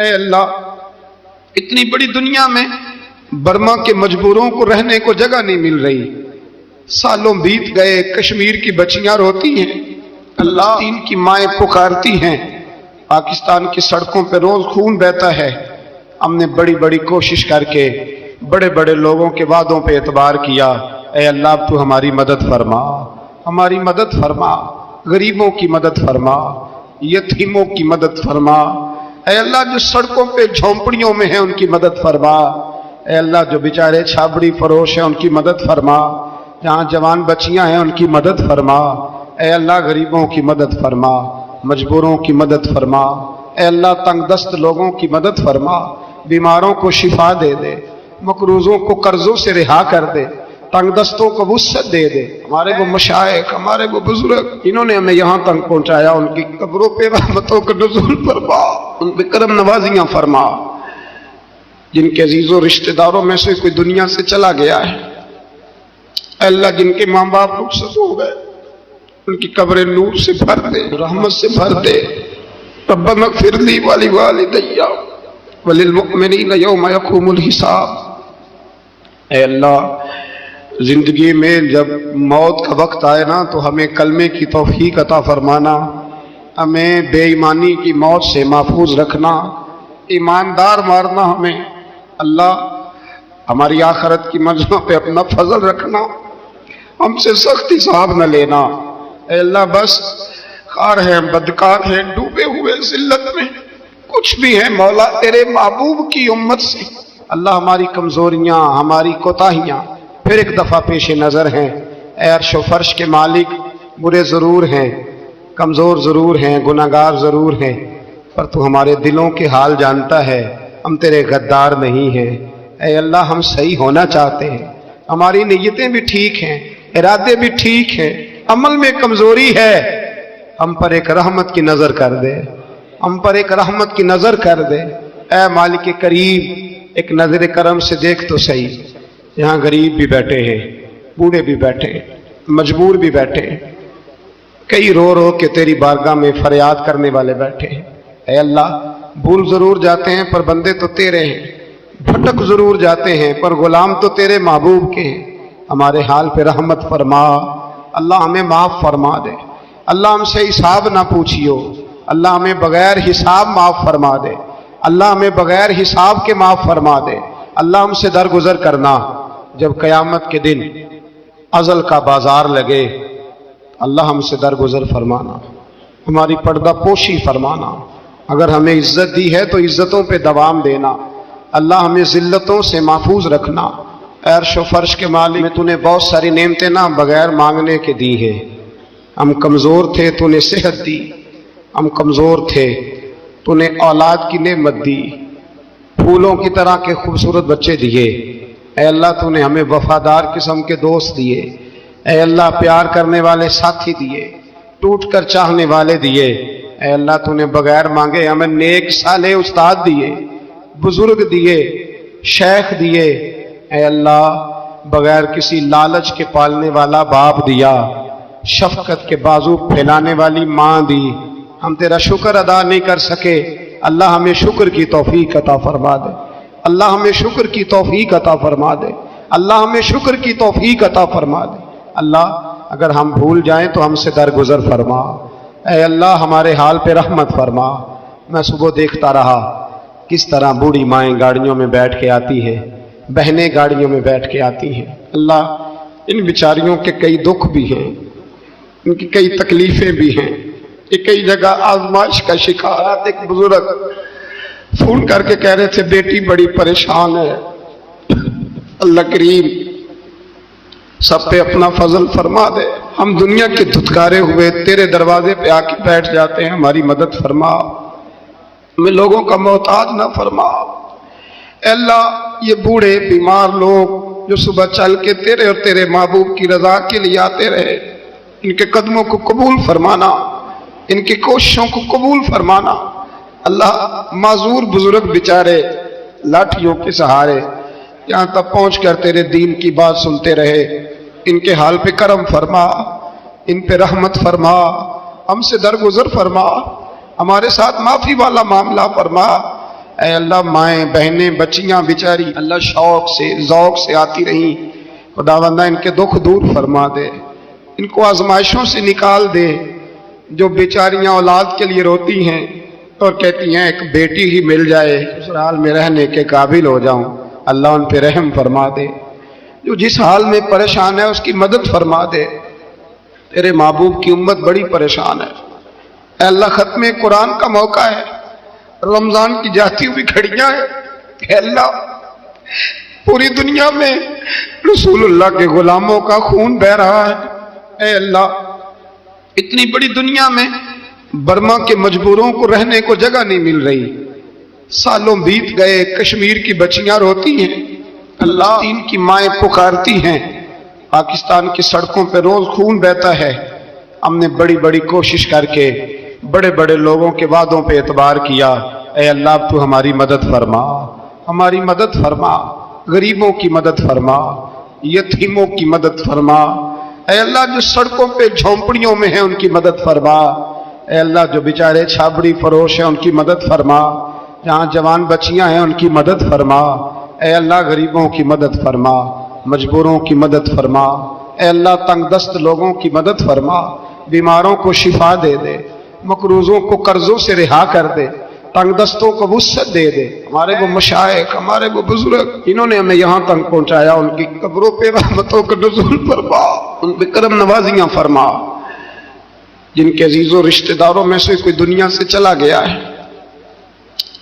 اے اللہ اتنی بڑی دنیا میں برما کے مجبوروں کو رہنے کو جگہ نہیں مل رہی، سالوں بیت گئے، کشمیر کی بچیاں روتی ہیں، اللہ فلسطین کی مائیں پکارتی ہیں، پاکستان کی سڑکوں پہ روز خون بہتا ہے۔ ہم نے بڑی بڑی کوشش کر کے بڑے بڑے لوگوں کے وعدوں پہ اعتبار کیا، اے اللہ تو ہماری مدد فرما، ہماری مدد فرما، غریبوں کی مدد فرما، یتیموں کی مدد فرما، اے اللہ جو سڑکوں پہ جھونپڑیوں میں ہیں ان کی مدد فرما، اے اللہ جو بیچارے چھابڑی فروش ہیں ان کی مدد فرما، جہاں جوان بچیاں ہیں ان کی مدد فرما، اے اللہ غریبوں کی مدد فرما، مجبوروں کی مدد فرما، اے اللہ تنگ دست لوگوں کی مدد فرما، بیماروں کو شفا دے دے، مقروضوں کو قرضوں سے رہا کر دے، تنگ دستوں کو وسعت دے دے۔ ہمارے وہ مشائخ، ہمارے وہ بزرگ جنہوں نے ہمیں یہاں تک پہنچایا، ان کی قبروں پہ رحمتوں کا نزول فرما، ان پہ کرم نوازیاں فرما۔ جن کے عزیز و رشتہ داروں میں سے کوئی دنیا سے چلا گیا ہے، اے اللہ جن کے ماں باپ رخصت ہو گئے ان کی قبریں نور سے بھر دے، رحمت سے بھر دے۔ ربنا اغفر لی ولوالدی وللمؤمنین یوم یقوم الحساب۔ اے اللہ زندگی میں جب موت کا وقت آئے نا تو ہمیں کلمے کی توفیق عطا فرمانا، ہمیں بے ایمانی کی موت سے محفوظ رکھنا، ایماندار مارنا ہمیں۔ اللہ ہماری آخرت کی منزلوں پہ اپنا فضل رکھنا، ہم سے سخت حساب نہ لینا۔ اے اللہ بس خار ہیں، بدکار ہیں، ڈوبے ہوئے ذلت میں کچھ بھی ہیں مولا تیرے محبوب کی امت سے اللہ ہماری کمزوریاں، ہماری کوتاہیاں پھر ایک دفعہ پیش نظر ہیں۔ اے عرش و فرش کے مالک، برے ضرور ہیں، کمزور ضرور ہیں، گناہگار ضرور ہیں، پر تو ہمارے دلوں کے حال جانتا ہے، ہم تیرے غدار نہیں ہیں۔ اے اللہ ہم صحیح ہونا چاہتے ہیں، ہماری نیتیں بھی ٹھیک ہیں، ارادے بھی ٹھیک ہیں، عمل میں کمزوری ہے، ہم پر ایک رحمت کی نظر کر دے، ہم پر ایک رحمت کی نظر کر دے۔ اے مالک کریم ایک نظر کرم سے دیکھ تو صحیح، یہاں غریب بھی بیٹھے ہیں، بوڑھے بھی بیٹھے ہیں، مجبور بھی بیٹھے ہیں، کئی رو رو کے تیری بارگاہ میں فریاد کرنے والے بیٹھے ہیں۔ اے اللہ بھول ضرور جاتے ہیں پر بندے تو تیرے ہیں، بھٹک ضرور جاتے ہیں پر غلام تو تیرے محبوب کے ہیں۔ ہمارے حال پہ رحمت فرما، اللہ ہمیں معاف فرما دے، اللہ ہم سے حساب نہ پوچھیو، اللہ ہمیں بغیر حساب معاف فرما دے، اللہ ہمیں بغیر حساب کے معاف فرما دے، اللہ ہم سے درگزر کرنا۔ جب قیامت کے دن ازل کا بازار لگے اللہ ہم سے درگزر فرمانا، ہماری پردہ پوشی فرمانا، اگر ہمیں عزت دی ہے تو عزتوں پہ دوام دینا، اللہ ہمیں ذلتوں سے محفوظ رکھنا۔ عرش و فرش کے مالک میں تو نے بہت ساری نعمتیں نہ بغیر مانگنے کے دی ہے، ہم کمزور تھے تو نے صحت دی، ہم کمزور تھے تو نے اولاد کی نعمت دی، پھولوں کی طرح کے خوبصورت بچے دیے۔ اے اللہ تو نے ہمیں وفادار قسم کے دوست دیے، اے اللہ پیار کرنے والے ساتھی دیے، ٹوٹ کر چاہنے والے دیے۔ اے اللہ تو نے بغیر مانگے ہمیں نیک صالح استاد دیے، بزرگ دیے، شیخ دیے۔ اے اللہ بغیر کسی لالچ کے پالنے والا باپ دیا، شفقت کے بازو پھیلانے والی ماں دی، ہم تیرا شکر ادا نہیں کر سکے، اللہ ہمیں شکر کی توفیق عطا فرما دے، اللہ ہمیں شکر کی توفیق عطا فرما دے، اللہ ہمیں شکر کی توفیق عطا فرما دے۔ اللہ اگر ہم بھول جائیں تو ہم سے درگزر فرما، اے اللہ ہمارے حال پہ رحمت فرما۔ میں صبح دیکھتا رہا کس طرح بوڑھی مائیں گاڑیوں میں بیٹھ کے آتی ہیں، بہنیں گاڑیوں میں بیٹھ کے آتی ہیں۔ اللہ ان بیچاریوں کے کئی دکھ بھی ہیں، ان کی کئی تکلیفیں بھی ہیں، یہ کئی جگہ آزمائش کا شکار۔ ایک بزرگ فون کر کے کہہ رہے تھے بیٹی بڑی پریشان ہے، اللہ کریم سب پہ اپنا فضل فرما دے، ہم دنیا کے دھتکارے ہوئے تیرے دروازے پہ آ کے بیٹھ جاتے ہیں، ہماری مدد فرما، ہمیں لوگوں کا محتاج نہ فرما۔ اے اللہ یہ بوڑھے بیمار لوگ جو صبح چل کے تیرے اور تیرے محبوب کی رضا کے لیے آتے رہے، ان کے قدموں کو قبول فرمانا، ان کی کوششوں کو قبول فرمانا۔ اللہ معذور بزرگ بیچارے لاٹھیوں کے سہارے یہاں تک پہنچ کر تیرے دین کی بات سنتے رہے، ان کے حال پہ کرم فرما، ان پہ رحمت فرما، ہم سے درگزر فرما، ہمارے ساتھ معافی والا معاملہ فرما۔ اے اللہ مائیں بہنیں بچیاں بیچاری اللہ شوق سے ذوق سے آتی رہیں، خداوندہ ان کے دکھ دور فرما دے، ان کو آزمائشوں سے نکال دے۔ جو بیچاریاں اولاد کے لیے روتی ہیں اور کہتی ہیں ایک بیٹی ہی مل جائے سسرال میں رہنے کے قابل ہو جاؤں، اللہ ان پہ رحم فرما دے۔ جو جس حال میں پریشان ہے اس کی مدد فرما دے، تیرے محبوب کی امت بڑی پریشان ہے۔ اے اللہ ختم قرآن کا موقع ہے، رمضان کی جاتی ہوئی گھڑیاں ہیں، اے اللہ پوری دنیا میں رسول اللہ کے غلاموں کا خون بہ رہا ہے۔ اے اللہ اتنی بڑی دنیا میں برما کے مجبوروں کو رہنے کو جگہ نہیں مل رہی، سالوں بیت گئے، کشمیر کی بچیاں روتی ہیں، اللہ ان کی مائیں پکارتی ہیں، پاکستان کی سڑکوں پہ روز خون بہتا ہے۔ ہم نے بڑی بڑی کوشش کر کے بڑے بڑے لوگوں کے وعدوں پہ اعتبار کیا، اے اللہ اب تو ہماری مدد فرما، ہماری مدد فرما، غریبوں کی مدد فرما، یتیموں کی مدد فرما۔ اے اللہ جو سڑکوں پہ جھونپڑیوں میں ہیں ان کی مدد فرما، اے اللہ جو بیچارے چھابڑی فروش ہیں ان کی مدد فرما، جہاں جوان بچیاں ہیں ان کی مدد فرما۔ اے اللہ غریبوں کی مدد فرما، مجبوروں کی مدد فرما، اے اللہ تنگ دست لوگوں کی مدد فرما، بیماروں کو شفا دے دے، مقروضوں کو قرضوں سے رہا کر دے، تنگ دستوں کو وسعت دے دے۔ ہمارے وہ مشائخ، ہمارے وہ بزرگ انہوں نے ہمیں یہاں تک پہنچایا، ان کی قبروں پہ رحمتوں کا نزول فرما، ان پہ کرم نوازیاں فرما۔ جن کے عزیزوں رشتہ داروں میں سے کوئی دنیا سے چلا گیا ہے،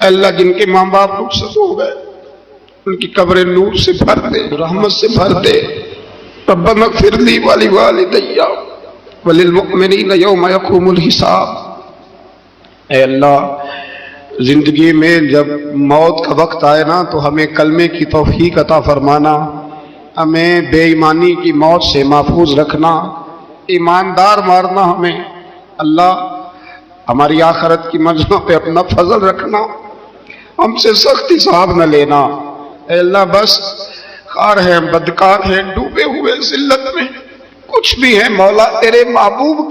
اے اللہ جن کے ماں باپ رخصت ہو گئے ان کی قبریں نور سے بھر دے، رحمت سے بھر دے۔ ربنا اغفر لی ولوالدی وللمؤمنین یوم یقوم الحساب۔ اے اللہ زندگی میں جب موت کا وقت آئے نا تو ہمیں کلمے کی توفیق عطا فرمانا، ہمیں بے ایمانی کی موت سے محفوظ رکھنا، ایماندار مارنا ہمیں۔ اللہ ہماری آخرت کی منزلوں پہ اپنا فضل رکھنا، ہم سے سخت حساب نہ لینا۔ اے اللہ بس خار ہیں، بدکار ہیں، ڈوبے ہوئے ذلت میں، کچھ بھی ہے مولا تیرے محبوب